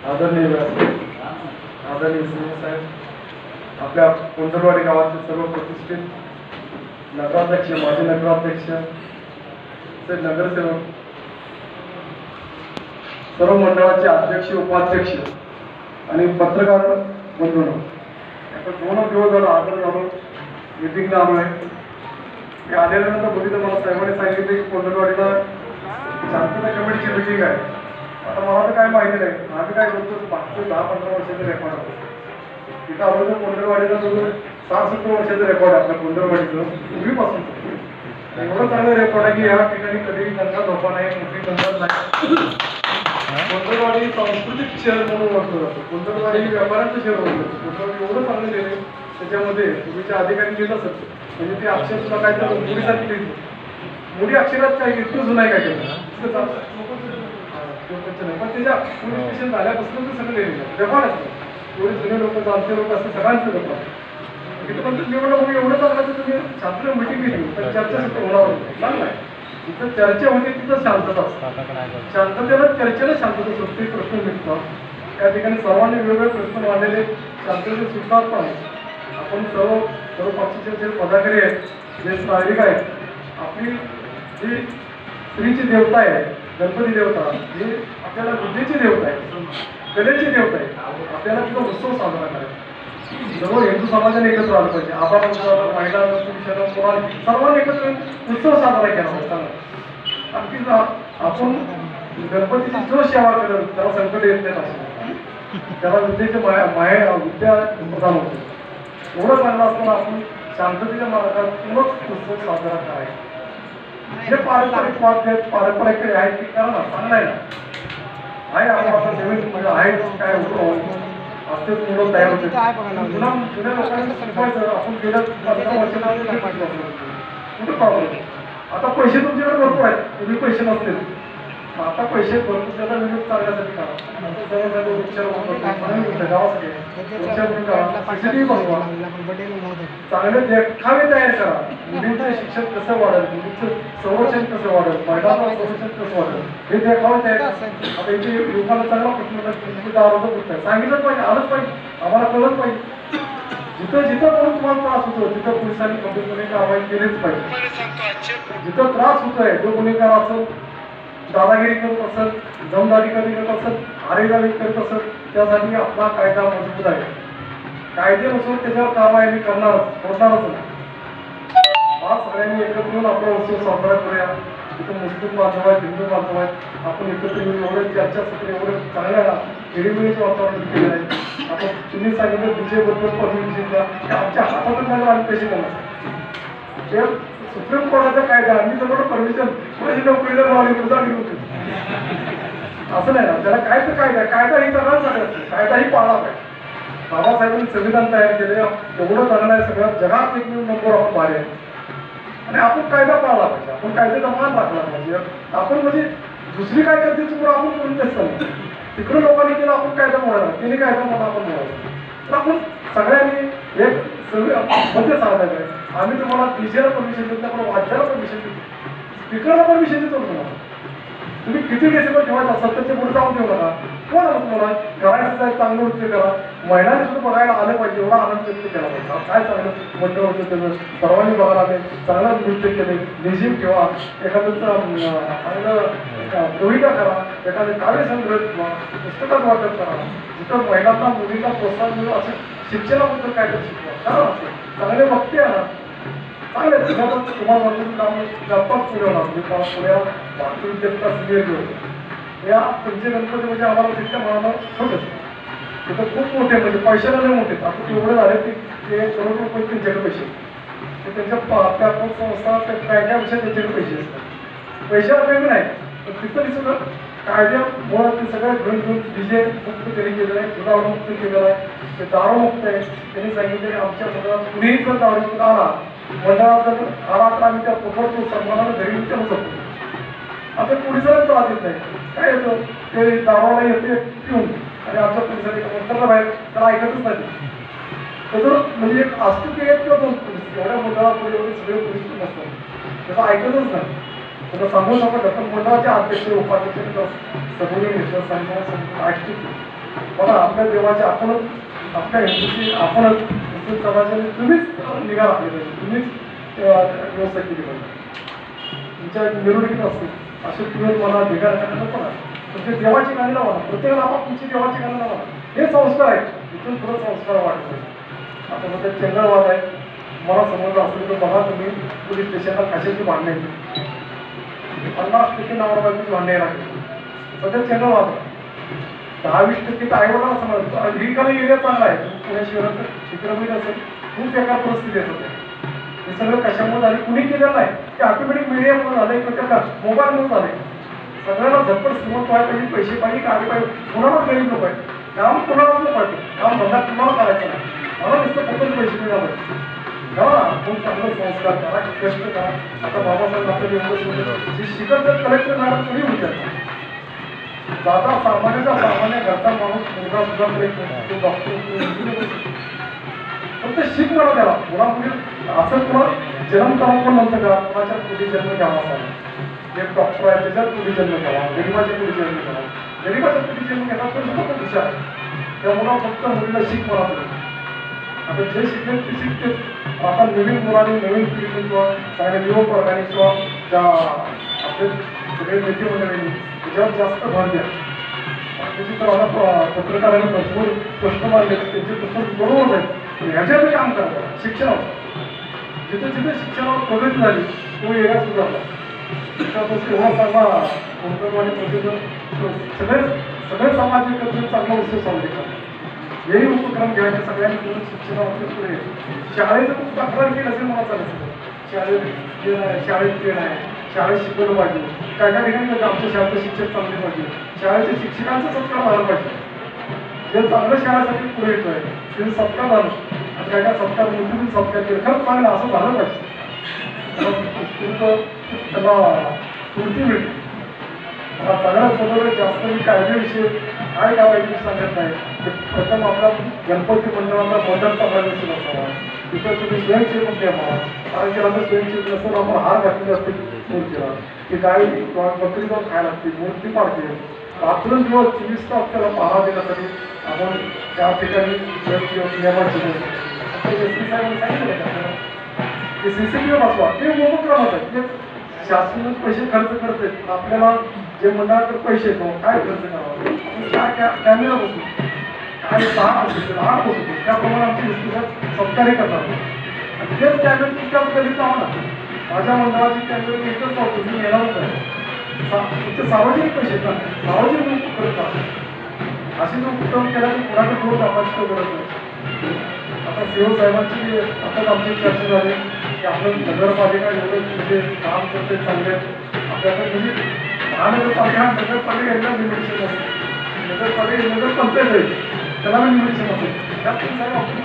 आदरणीय व्यासपीठ, आदरणीय सिंह साहेब, आपल्या कोंडलवाडी गावाचे सर्व प्रतिष्ठित नगराध्यक्ष, माजी नगराध्यक्ष, नगरसेवक, सर्व मंडळाचे अध्यक्ष, उपाध्यक्ष आणि पत्रकार बंधूंनो, आता 2 दिवस झाला आदर झालो मिटिंगला आलो आहे. मी आल्यानंतर बघितलं, मला साहेबांनी सांगितले की कोंडलवाडीला शांतता कमिटीची मिटिंग आहे. आता मला तर काय माहिती नाही, आम्ही काय करतो मागचे 10-15 वर्षाचे रेकॉर्ड आहे. तिथं अगोदर कोंडलवाडीला जवळ 60-70 वर्षाचं रेकॉर्ड आहे आपल्या कोंडलवाडीचं पूर्वीपासून. एवढं चांगलं रेकॉर्ड आहे की या ठिकाणी कधीही गंगा धोका नाही, मोठी गंगा नाही. कोंडलवाडी सांस्कृतिक शहर म्हणून ओळखलं जातं. कोंडलवाडी व्यापाऱ्यांचं शहर ओळखलं जातं. कोंडलवाडी एवढं चांगलं लिहिले त्याच्यामध्ये पूर्वीच्या अधिकारी लिहित असत, म्हणजे ते अक्षर सुद्धा काय तर मुलीसाठी लिहिली. मुली अक्षरात काय इतकं जुनं आहे काय केलं पण त्याच्या पोलीस स्टेशन झाल्यापासून ते सगळं लिहिलेलं आहे. रेकॉर्ड असतं. एवढे जुने लोक, जाणते लोक असं सगळ्यांचं लोक तिथं पण निवडणं मग एवढं चांगलं तर तुम्ही शांतता मिटिंग घेतली तर चर्चा होणार नाही. जिथं चर्चा होते तिथं शांतता असते. शांततेला चर्चेला शांतता असते. प्रश्न निघतात त्या ठिकाणी सर्वांनी वेगवेगळे प्रश्न मांडलेले शांततेचे स्वीकार पण आपण सर्व पक्षाचे जे पदाधिकारी आहेत, जे नागरिक आहेत, आपली जी स्त्रीची देवता आहे गणपती देवता, ही आपल्याला बुद्धीची देवता आहे, कलेची देवता आहे. आपल्याला तिथं उत्सव साजरा करायचा. सर्व हिंदू समाजाने एकत्र आलं पाहिजे. आबाळ महिला, पुरुषांना, मुलांना सर्वांनी एकत्र उत्सव साजरा केला पाहिजे. आणखी आपण गणपतीची जो सेवा करत त्याला संकट येत नाही, त्याला विद्येचे विद्या प्रदान होते. एवढं चांगलं असताना आपण शांततेच्या मार्गातूनच उत्सव साजरा करायचा. जे पारंपरिक वाद्य आहेत, पारंपरिक आहेत की करा ना, चांगलं आहे ना. आहे आपण नवीन म्हणजे आहे काय होतं असते मुलं तयार होते. जुन्या लोकांना शिकवायचं. आपण गेल्या 15 वर्षाला कुठं प्रॉब्लेम. आता पैसे तुमच्याकडे भरपूर आहेत, तुम्ही पैसे नसतील. आता पैसे भरपूर त्याचा विनियोग चांगल्यासाठी करा. गावासाठी चांगले देखावे तयार करा. मुलींचं शिक्षण कसं वाढेल, मुलींचं संरक्षण कसं वाढेल, महिलांचं संरक्षण कसं वाढेल हे देखावे तयार करा. आता इथे लोकांना चांगला प्रश्न आहे, सांगितलं पाहिजे, आलंच पाहिजे, आम्हाला कळलं पाहिजे. जिथं जिथं पण तुम्हाला त्रास होतो तिथं पोलिसांनी खंबीरपणे कारवाई केलीच पाहिजे. जिथं त्रास होतोय, जो गुन्हेगार असेल, दादागिरी करत असेल, दमदारी करत असेल, आरेदारी करत असेल, त्यासाठी आपला कायदा मजबूत आहे. कायद्यानुसार त्याच्यावर कारवाई आम्ही करणारच नाही. आज सगळ्यांनी एकत्र येऊन आपला उत्सव साजरा करूया. तिथं मुस्लिम बांधव आहेत, हिंदू बांधव आहेत, आपण एकत्र येऊन एवढं चर्चासत्र एवढं चांगल्या खेळीमेळीचं वातावरण केलं आहे. आपण तुम्ही सांगितलं विजयबद्दल परमिशन द्या, आमच्या हातातून नाही आम्ही पैसे कमवतो. ते सुप्रीम कोर्टाचा कायदा आम्ही जवळ परमिशन माझी नोकरीला जाणी होते असं नाही ना. त्याला काय तर कायदा ही सगळ्यात सांगायचं, कायदा ही पाळला पाहिजे. बाबासाहेबांनी संविधान तयार केले, एवढं चांगलं आहे, सगळ्या जगात एक नंबर आपण भारी आहे. आणि आपण कायदा पाळला पाहिजे, आपण कायद्याचा मान राखला पाहिजे. आपण म्हणजे दुसरी काय करते चुकून आपण करून तेच चाललं. तिकडे लोकांनी केलं, आपण कायदा मोडायला, तिने कायदा मोठा आपण मोडायला. तर आपण सगळ्यांनी एक मध्ये सांगायचं आहे. आम्ही तुम्हाला डीजेला परमिशन देतो, आपण वाद्याला परमिशन देतो, स्पीकरला परमिशन देतो. तुम्ही किती डेसिबल ठेवायचा 70च्या पुढे जाऊन देऊ नका. कोण आलं तुम्हाला करायचं आहे, चांगलं नृत्य करा. महिलांनी सुद्धा बघायला आलं पाहिजे, एवढा आनंद व्यक्त केला पाहिजे. काय चांगलं मंडळ होतं त्याचं, सर्वांनी बघायला आले, चांगलं नृत्य केले. लेझिम ठेवा, एखादं चांगलं कविता करा, एखादं काव्यसंग्रह ठेवा, पुस्तकात वाटप करा. जिथं महिलांना मुलींना प्रोत्साहन मिळेल असं शिक्षणाबद्दल काय तर शिकवा. कारण असेल चांगले वक्ते आहे ना, चांगले तुम्हाला म्हणून काम गप्पाच पुढे होणार. म्हणजे पुढ्या भारतीय विद्यापीठा सिनियर घेऊन या तुमचे गणपती म्हणजे आम्हाला तिथल्या मनाला छोटंच तिथं खूप मोठे, म्हणजे पैशाला नाही मोठे. आता एवढे झाले की ते करोड रुपये त्यांच्याकडे पैसे, ते त्यांच्या आपल्या संस्था काय काय विषय त्यांच्याकडे पैसे असतात. पैशाला काही नाही, पण तिथं सुद्धा कायद्यामुळे ते सगळ्या घेऊन डीजे मुक्त त्यांनी केलेलं आहे, दुधावर मुक्त केलेलं आहे, ते दारू मुक्त आहे. त्यांनी सांगितले की आमच्या मंडळात कुणीही जर दारू आला, मंडळात जर आला तर आम्ही त्या पोटावर सन्मानाला घरी त्याला जपतो. आता पोलिसांना त्रास येत नाही. काय येतं ते दारूला येते पिऊन, आणि आमच्या पोलिसांनी मंडळाला बाहेर त्याला ऐकतच नाही. त्याचं म्हणजे एक असतो की एक किंवा 2 पोलीस एवढ्या मंडळापुढे एवढे सगळे पोलीस नसतात, त्याचं ऐकतच नाही. त्याला सांगू शकत. पण मंडळाचे अध्यक्ष, उपाध्यक्ष सगळे घेतलं, सांगून ऐकतो. बघा आपल्या देवाचे आपणच आपल्या हिंदूची आपणच मुस्लिम समाजाने तुम्हीच निघा राखली पाहिजे, तुम्हीच व्यवस्था केली पाहिजे. तुमच्या मिरवणुकीत असते असे तुम्ही मला धिकार करायला नको ना. तुमच्या देवाची गाणी लावा, प्रत्येकाला आपण तुमची देवाची गाणी लावा. हे संस्कार आहेत, इथून पुढे संस्कार वाढले. आता सध्या चंद्रवाद आहे, मला समजलं असेल तर बघा तुम्ही पोलीस स्टेशनला कशाची भांडणे येते, 50% नवरा-बायकोची भांडणे लागली. सध्या चंद्रवाद आहे, 10-20% तर आईवडिलांना समजतं. ही एरिया चांगला आहे, पुणे शहरात चित्रपट असेल खूप बेकार परिस्थिती आहे सध्या. हे सगळं कशामुळे झाले, कुणी केलेलं नाही, ते ऑटोमॅटिक मीडियामुळे झालं किंवा त्या मोबाईलमुळे झाले. सगळ्यांना झटपट श्रीमंत व्हायला पाहिजे, पैसे पाहिजे, काढले पाहिजे. कुणालाच गरीब नको आहे, काम कुणालाच नको पाहिजे, काम धंदा कुणाला करायचं नाही. मला नुसतं फक्त पैसे मिळावं करा, खूप चांगलं संस्कार करा, कष्ट करा. आता बाबासाहेब आपल्या जे शिकत कलेक्टर मॅडम कोणी होत्या दादा सामान्य घरचा माणूस मुलगा सुद्धा तो डॉक्टर फक्त शिक मला त्याला पुन्हा पुढे असं कुणा जन्म करा पण नंतर करा, कुणाच्या पुढे जन्म घ्यावा असावा. एक डॉक्टर आहे त्याच्यात पुढे जन्म घ्यावा, गरीबाच्या पुढे जन्म घ्यावा. गरीबाच्या पुढे जन्म घेतात पण खूप हुशार आहे, त्यामुळं फक्त मुलीला शिक मला तरी. आता जे शिकले ते शिकते. आता नवीन मुलांनी नवीन पिढीने किंवा चांगल्या युवक वर्गाने किंवा ज्या आपले सगळे नेते मंडळींनी त्याच्यावर जास्त भर द्या. त्याची तर आता पत्रकारांनी भरपूर प्रश्न मांडले, त्यांचे प्रश्न बरोबर आहेत. ह्याच्यावर काम करतात शिक्षणावर, जिथे जिथे शिक्षणावर प्रगती झाली तो एरिया सुधारला. त्याच्यापासून एवढा चांगला कोणत्यावाणी सगळे समाज एकत्र चांगला उत्सव साजरे करतात. हेही उपक्रम घ्यायचे सगळ्यांनी मिळून शिक्षणावर पुढे. शाळेचं खूप तक्रार केली असेल मला चालायचं, शाळेत खेळ आहे, शाळेत शिकवलं पाहिजे. काय काय ठिकाणी आमच्या शाळेचं शिक्षक चांगले पाहिजे, शाळेच्या शिक्षकांचा सत्कार व्हायला पाहिजे. जे चांगलं शाळेसाठी पुढे येतोय ते सत्कार झालं, आणि काय काय सत्कार मोठीतून सत्कार केलं खरंच चांगलं असं झालं पाहिजे. त्याला स्फूर्ती मिळते. मला सगळ्यात बरोबर जास्त मी कायद्याविषयी काय करायची सांगत नाही. प्रथम आपला गणपती मंडळाचा मंडळ चांगला दिसून असावा, तिथं तुम्ही स्वयंसेवक द्यावा. कारण की आता स्वयंसेवक नसेल आपण हार घातलेले असते मूर्तीला, की गाई बकरी जाऊन खायला लागते, मूर्ती पाडते. रात्रंदिवस 24 तास त्याला पहारा देण्यासाठी आपण त्या ठिकाणी स्वयंसेवक नियमाचे सांगितलं का ते CCTV बसवा. ते उपक्रमच आहे, ते शासन पैसे खर्च करते. आपल्याला जे मंडळाकडे पैसे येतो काय खर्च करावा, कॅमेरा बसतो काय 6-8 बसतो, त्याप्रमाणे आमची विस्तृत सत्कारी करणार. आणि तेच कॅमेरे तुमच्याच गलीत लावा ना. माझ्या मंडळाची कॅमेरे मी इथंच लावतो, मी येणारच आहे. तुमचे सार्वजनिक पैसे येतात, सार्वजनिक उपक्रम करतात. असे जो उपक्रम केला की कुणाकडे थोडं कामाची गरज नाही. आता सीओ साहेबांची आताच आमची चर्चा झाली की आपलं नगरपालिका एवढं म्हणजे काम करते चांगले. आपल्याकडे म्हणजे महानगरपालिका नगरपालिका यांना लिमिटेशन असते, नगरपालिका नगरपंचायत आहे त्याला मी लिमिटेशन असेल. त्यात पण साहेब आपण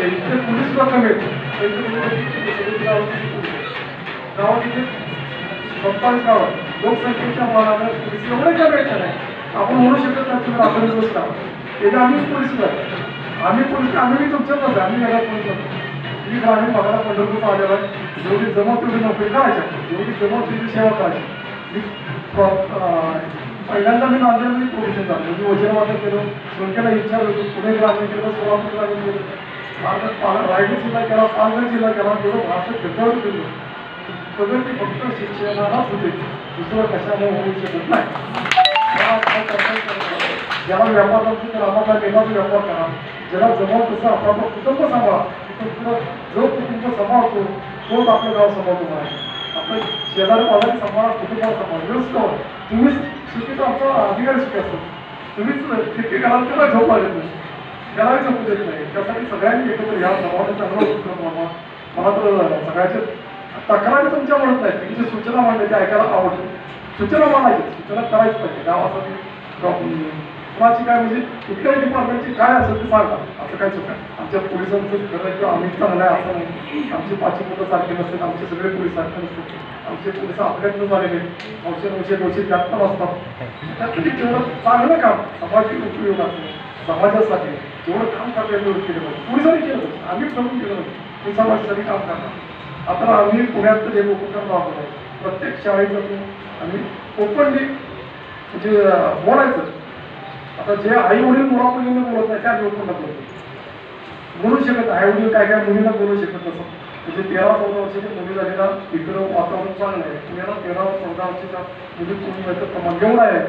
इथे पोलीस सुद्धा कमी आहेत. गावात इथे 27 गाव आहे, लोकसंख्येच्या मानानं पोलीस एवढे कमी नाही. आपण म्हणू शकत नाही तुम्ही आपण दिवस लावा त्याचे आम्ही पोलीस आम्ही पोलीस आम्ही तुमच्याच आहे, आम्ही वेगळ्या पोलीस. ही गाडी बघायला पंढरपूर आलेला आहे. जेवढी जमा तेवढी नोकरी करायच्या, जेवढी जमा तेवढी सेवा करायची. मी पहिल्यांदा मी नांदेडमध्ये पोलिस झालो, मी वजनवादन केलं, संख्येला इच्छा होती. पुणे ग्रामीण केलं, सोलापूर ग्रामीण केलं, रायगड जिल्हा केला, पालघर जिल्हा केला. जेवढं भारतात फिरतावर केलं प्रगती फक्त शिक्षणालाच होते, दुसरं कशामुळे होऊ शकत नाही. ज्याला व्यापार करतो तर आम्हाला नेमाचा व्यापार करा, ज्याला जमव तसं आपला कुटुंब सांभाळा. जो कुटुंब सांभाळतो तोच आपलं गाव सांभाळतो. आपलं शेजारी पाजारी सांभाळा, कुटुंबाला सांभाळा, व्यवस्था. तुम्हीच सुखी आमचा अधिकारी सुखी असतो. तुम्हीच ठिकी घालाल त्याला झोप आले नाही, त्यालाही झोपू देत नाही. त्यासाठी सगळ्यांनी एकत्र ह्या समाजाचा चांगला उपक्रम व्हावा. मला तर सगळ्याच्या तक्रारी तुमच्या म्हणत नाही, तुमची सूचना मांडली ते ऐकायला आवडते. सूचना मांडायची, सूचना करायच पाहिजे गावासाठी. कुणाची काय म्हणजे कुठल्याही डिपार्टमेंटची काय असेल ते सांगा, असं काय चुका. आमच्या पोलिसांचं खरं किंवा आम्ही चांगलं आहे असं नाही. आमची 5 मुलं सारखे नसतात, आमचे सगळे पोलीस सारखे नसतात. आमचे पोलिस आपल्यातनं झालेले औषध जास्त नसतात. त्यासाठी जेवढं चांगलं काम सामाजिक उपयोगाचं समाजासाठी जेवढं काम करता येईल तेवढं केलं पाहिजे. पोलिसांनी केलं पाहिजे, आम्ही ठरवून केलं पाहिजे की समाजासाठी काम करणार. आता आम्ही पुण्यात जे उपक्रम राबवत आहे, प्रत्येक शाळेचं आम्ही ओपनली म्हणजे बोलायचं. आता जे आई वडील मुलामुलींना बोलत नाही त्या लोकांना बोलतो बोलू शकत आई वडील काय काय मुलींना बोलू शकत नसं म्हणजे 13-14 वर्षाची मुली झालेला इकडं वातावरण चांगलं आहे पुण्याला 13-14 वर्षाच्या मुली कोणी व्हायचं प्रमाण एवढं आहे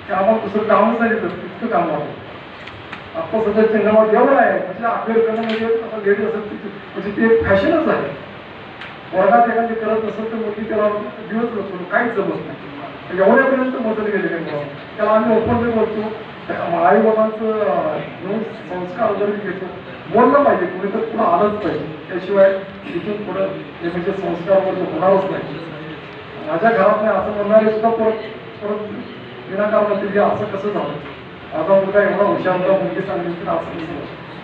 की आम्हाला दुसरं कामच नाही देतं इतकं काम वाटतं आता सध्या जंगलात एवढं आहे म्हणजे अभ्यास करणं म्हणजे आता लेडी असेल म्हणजे ते फॅशनच आहे वर्गात एखादी करत नसेल तर मुलगी त्याला दिवस नसतो काहीच जमत नाही एवढ्यापर्यंत मदत गेले नाही त्याला आम्ही ओपनली बोलतो आई बाबांचं संस्कार वगैरे घेतो बोललं पाहिजे कुणी तर पुढं आलंच पाहिजे त्याशिवाय तिथून पुढं हे म्हणजे संस्कार वगैरे होणारच नाही माझ्या घरात नाही असं म्हणणारे सुद्धा परत विनाकारण म्हणते की असं कसं झालं माझा मुलगा एवढा हुशार होता मुलगी चांगली तर असं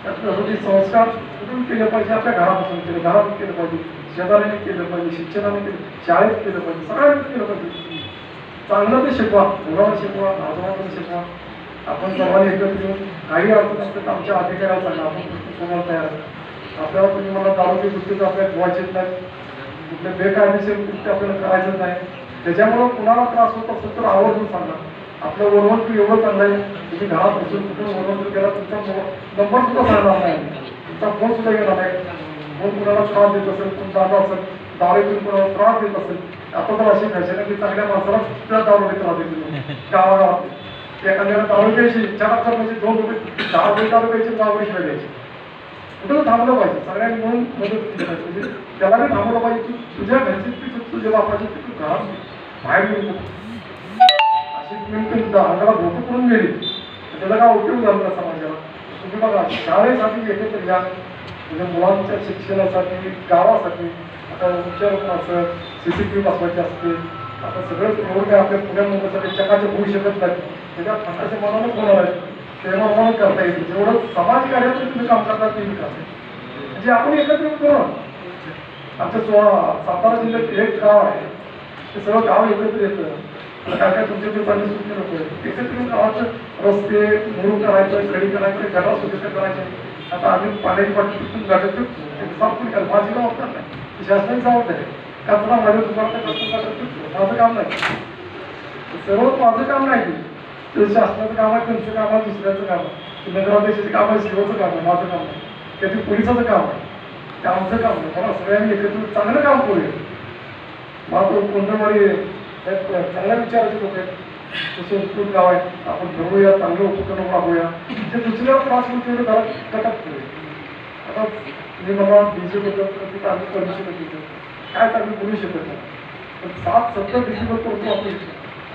कसं त्यासाठी संस्कार कुठून केले पाहिजे आपल्या घरापासून केले घरात केलं पाहिजे शेजाऱ्याने केलं पाहिजे शिक्षणाने केलं शाळेत केलं पाहिजे सगळ्यांनी केलं पाहिजे चांगलं ते शिकवा मुलाला शिकवा नाजवाला शिकवा आपण सर्वांनी एकत्र येऊन काही अडचण असतं तर आमच्या अधिकाऱ्याला सांगा आपण समोर तयार आपल्याला तुम्ही मला दारूची गोष्टीचं आपल्याला धुवायचेच नाही कुठले बेकायदेशीर गोष्टी आपल्याला करायचंच नाही त्याच्यामुळं कुणाला त्रास होत असेल तर आवर्जून सांगा आपलं वरवंत एवढं चांगलं आहे तुम्ही घरात बसून कुठून वरवंत गेला तुमचा नंबर सुद्धा सांगणार नाही तुमचा फोन सुद्धा येणार नाही फोन कुणाला त्रास देत असेल कोण दादा असेल दारूतून कुणाला त्रास देत असेल आता तर अशी फॅशन आहे की चांगल्या माणसाला सुद्धा दारूने त्रास देतो गावागावात एखाद्याला दारू घ्यायची 4 म्हणजे 2 रुपये 10 रुपये दारू घ्यायची 10 रुपये द्यायची कुठं थांबलं पाहिजे सगळ्यांनी म्हणून मदत केली पाहिजे म्हणजे त्याला बी थांबलं पाहिजे की तुझ्या घरची तुझ्या बापाची तू घरात बाहेर येऊ अशी नेमकं अंगाला भोकं करून गेली त्याचा काय उपयोग झाला ना समाजाला तुम्ही बघा शाळेसाठी एकत्र या म्हणजे मुलांच्या शिक्षणासाठी गावासाठी आता उपचार असं CCTV बसवायचे असते आता सगळं एवढं काय आपल्या पुण्या मुंबईसाठी चकाचक होऊ शकत नाही त्याच्या फटाच्या मनानच होणार आहे तेव्हा मला करता येईल जेवढं समाज कार्यातून तुम्ही काम करता ते करता म्हणजे आपण एकत्र करू आमच्या सातारा जिल्ह्यात एक गाव आहे ते सगळं गाव एकत्र येतं काय काय तुमच्याकडे पाणी सुटले नको एकत्र गावाचं रस्ते मुरुम करायचं खडी करायचं घरा सुविधा करायच्या आता आम्ही पाण्याची बाटली तिथून गाठत साफ पण करा माझी जबाबदार नाही शासनाची जबाबदारी आहे कचरा माझ्या दुकानात माझं काम नाही सर्व माझं काम नाही ते शासनाचं काम आहे त्यांचं काम आहे दुसऱ्याचं काम आहे नगराध्यक्षाचं काम आहे शिवाचं काम आहे माझं काम नाही त्याचे पोलिसाचं काम आहे ते आमचं काम नाही मला सगळ्यांनी एकत्र चांगलं काम करूया माझं कोणतं चांगल्या विचाराचे लोक आहेत संस्कृत गाव आहे आपण ठरवूया चांगलं उपक्रम राबूया ते दुसऱ्याला त्रास होऊन तेवढं घरात कटक करूया आता तुम्ही मला डीजेबद्दल आम्ही करू शकत नाही काय चांगलं बोलू शकत नाही पण 7-70 डिसेंबर करतो आपण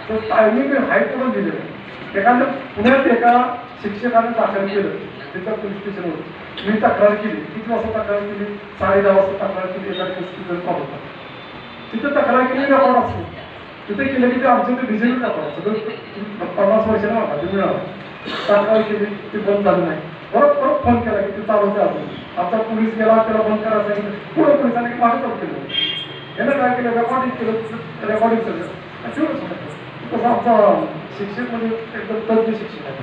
तर टायमिंग हाय करून दिलेलं एखादं पुण्यात एका शिक्षकाने दाखल केलं तिथं पोलीस स्टेशनवर मी तक्रार केली किती वाजता तक्रार केली 10:30 वाजता तक्रार केली एका हॉस्पिटल होता तिथं तक्रार केली रेकॉर्ड असतो तिथे केलं की ते आमच्या ते डिझेल दाखवा सगळं 50 वर्षाला मागा ते मिळालं तक्रार केली ते बंद झालं नाही परत फोन केला की ते चालूच आहे अजून आता पोलीस गेला त्याला बंद करायला सांगितलं पुढे पोलिसांनी मागे चालू केलं यानं काय केलं रेकॉर्डिंग केलं रेकॉर्डिंग सगळं तेवढंच होतं तसं आमचा शिक्षक म्हणजे एकदम तज्ञ शिक्षक आहे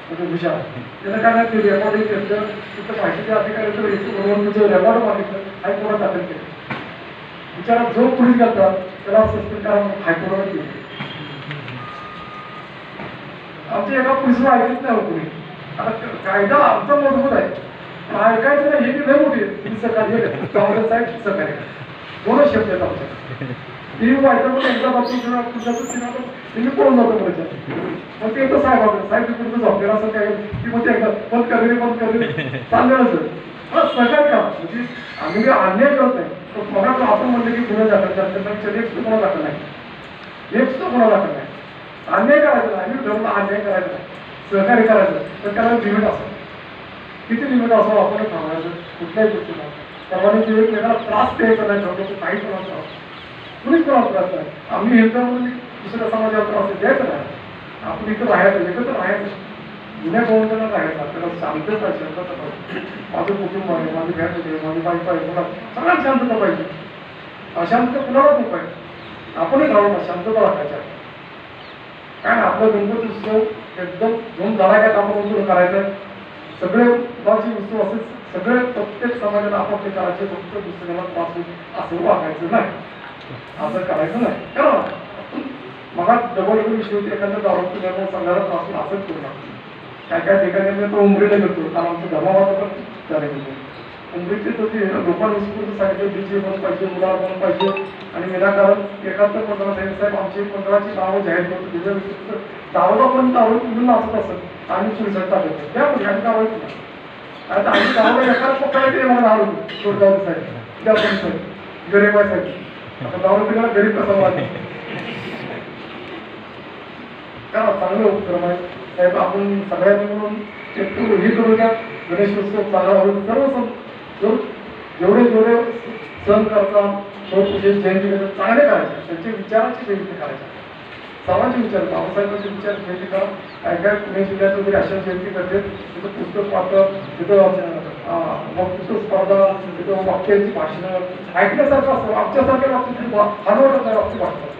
म्हणजे हुशार त्यानं काय नाही ते रेकॉर्डिंग घेतलं तिथं माहिती अधिकारी रेकॉर्ड मागितलं हायकोर्टात दाखल केलं बिचारा जो पोलीस गेला त्याला सस्पेंड करा हायकोर्टात केलं आमच्या एका पोलिसला ऐकत नाही कुणी आता कायदा आमचा मजबूत आहे पण ऐकायचं नाही हे लय मोठी तुम्ही सरकारी काँग्रेस साहेब सरकारी दोनच शब्द आहेत आमच्या ती व्हायचं पण एकदा बाबतीत तुम्ही पळून जातो बरोबर मग ते एकदा साहेब तिकडून झोपलेलं असं काय की मग ते एकदा बंद करणे चाललेलं सर हा सरकार का म्हणजे आम्ही अन्याय करत नाही पण मला आपण म्हणलं की गुन्हे दाखल करतात एक सुद्धा कोणा दाखल नाही एक सुद्धा कोणा दाखल नाही अन्याय करायचं नाही आम्ही ठरवलं अन्याय करायचं नाही सहकार्य करायचं पण त्याला लिमिट असं किती लिमिट असं आपण थांबायचं कुठल्याही गोष्टीला सर्वांनी ते एकमेकाला त्रास द्यायचा नाही ठरवतो काही कोणाचा कुणीच कोणाला त्रास नाही आम्ही ह्यांच्यामध्ये दुसऱ्या समाजाला त्रास द्यायचं नाही आपण इथं राहायचं एकत्र राहायचं जुन्या गवंडाला राहायचं आपल्याला शांतता शांतता पाहिजे माझं कुटुंब आहे माझी फॅमिली आहे माझी बायको आहे मला सगळ्यात शांतता पाहिजे अशांत कुणालाच नको आहे आपणही राहू ना शांतता राखायच्या कारण आपलं गणपती उत्सव एकदम दोन धडाक्यात आपण सुरू करायचं सगळे गावची उत्सव असेल सगळे प्रत्येक समाजाला आपापले करायचे फक्त दुसऱ्याला त्रास होईल असं वागायचं नाही असं करायचं नाही कारण मग डबल विषय होती एखाद्या दारू पिल्यामुळे संघाला त्रास असंच करू लागतो काय काय ठिकाणी मी तो उमरीला गेलो, कारण आमचं धर्मावाचं पण त्याला गेलो. उमरीचे तर ते लोकांना उत्स्फूर्त सांगितलं डीजे म्हणून पाहिजे, मुलाला म्हणून पाहिजे, आणि विनाकारण एकाहत्तर पंधरा साहेब आमची मंडळाची नावं जाहीर करतो, तिच्या व्यतिरिक्त दारूला पण दारू पिऊन नाचत असत आणि सुरक्षित टाकायचं त्यामध्ये आम्ही कारवाई केली. आता आम्ही दारूला एकाच पकडा मला नाव होतो सोडगाव साहेब त्या पण साहेब गरीबाई साहेब. आता दारू पिण्याला गरीब कसा वाटतो का चांगलं उपक्रम आहे साहेब. आपण सगळ्यांनी म्हणून हे करूया, गणेश उत्सव चांगला होईल. सर्व सण जेवढे जेवढे सण करतात, पूजे जयंती करतात, चांगले करायचे, त्यांचे विचाराची जयंती करायची, सर्वांचे विचार, बाबासाहेबांचे विचार जयंती करा. काय काय पुणे जिल्ह्यात वगैरे अशा जयंती करते, तिथं पुस्तक वाटप, तिथं वक्तृत्व स्पर्धा, तिथं वाक्यांची भाषणं ऐकण्यासारखं असतं. आमच्यासारख्या बाबतीत हनवटाच्या बाबतीत वाटतं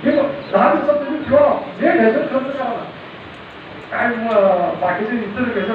हे 10 दिवसात तुम्ही ठेवा, जे घ्यायचं खर्च करा ना. काय बाकीचे इतर घ्यायचं